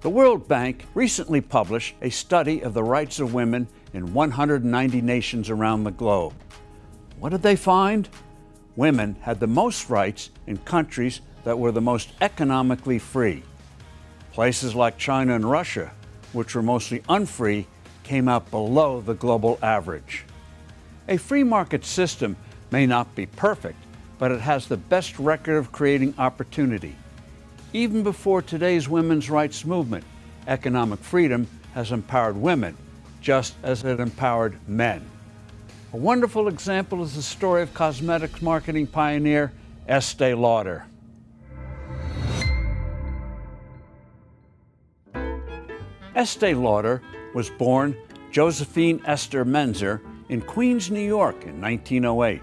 The World Bank recently published a study of the rights of women in 190 nations around the globe. What did they find? Women had the most rights in countries that were the most economically free. Places like China and Russia, which were mostly unfree, came out below the global average. A free market system may not be perfect, but it has the best record of creating opportunity. Even before today's women's rights movement, economic freedom has empowered women, just as it empowered men. A wonderful example is the story of cosmetics marketing pioneer Estée Lauder. Estée Lauder was born Josephine Esther Menzer in Queens, New York in 1908.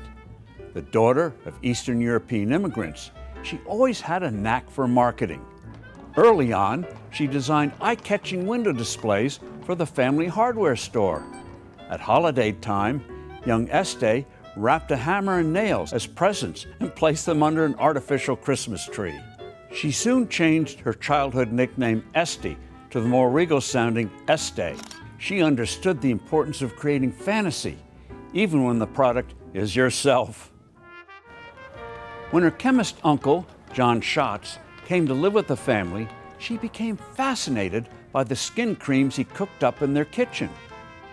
The daughter of Eastern European immigrants, she always had a knack for marketing. Early on, she designed eye-catching window displays for the family hardware store. At holiday time, young Estée wrapped a hammer and nails as presents and placed them under an artificial Christmas tree. She soon changed her childhood nickname Esty to the more regal-sounding Estée. She understood the importance of creating fantasy, even when the product is yourself. When her chemist uncle, John Schatz, came to live with the family, she became fascinated by the skin creams he cooked up in their kitchen.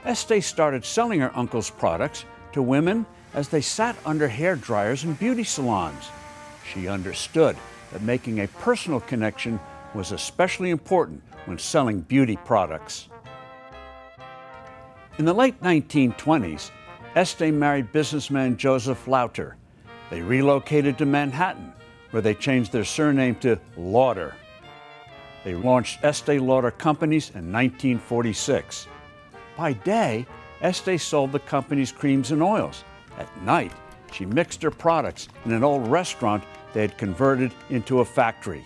Estée started selling her uncle's products to women as they sat under hair dryers in beauty salons. She understood that making a personal connection was especially important when selling beauty products. In the late 1920s, Estée married businessman Joseph Lauder. They relocated to Manhattan, where they changed their surname to Lauder. They launched Estée Lauder Companies in 1946. By day, Estée sold the company's creams and oils. At night, she mixed her products in an old restaurant they had converted into a factory.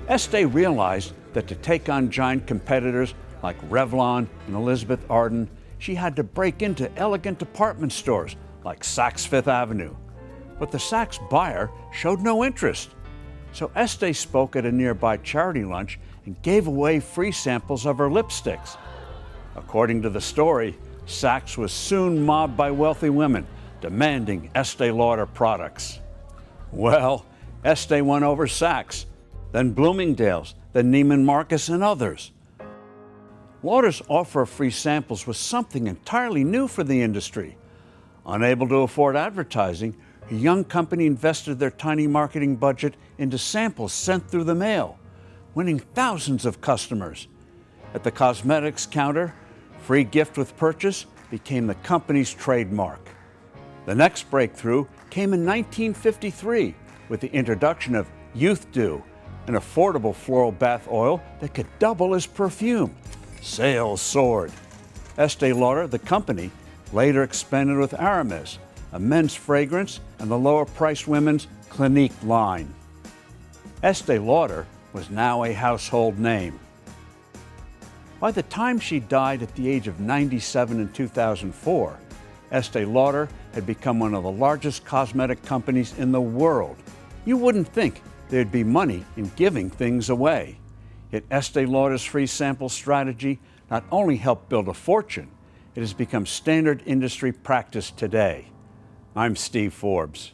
Estée realized that to take on giant competitors like Revlon and Elizabeth Arden, she had to break into elegant department stores like Saks Fifth Avenue. But the Saks buyer showed no interest. So Estée spoke at a nearby charity lunch and gave away free samples of her lipsticks. According to the story, Saks was soon mobbed by wealthy women demanding Estée Lauder products. Well, Estée won over Saks, then Bloomingdale's, then Neiman Marcus and others. Lauder's offer of free samples was something entirely new for the industry. Unable to afford advertising, her young company invested their tiny marketing budget into samples sent through the mail, winning thousands of customers. At the cosmetics counter, free gift with purchase became the company's trademark. The next breakthrough came in 1953 with the introduction of Youth Dew, an affordable floral bath oil that could double as perfume. Sales soared. Estée Lauder, the company, later expanded with Aramis, a men's fragrance, and the lower-priced women's Clinique line. Estée Lauder was now a household name. By the time she died at the age of 97 in 2004, Estée Lauder had become one of the largest cosmetic companies in the world. You wouldn't think there'd be money in giving things away. Yet Estée Lauder's free sample strategy not only helped build a fortune, it has become standard industry practice today. I'm Steve Forbes.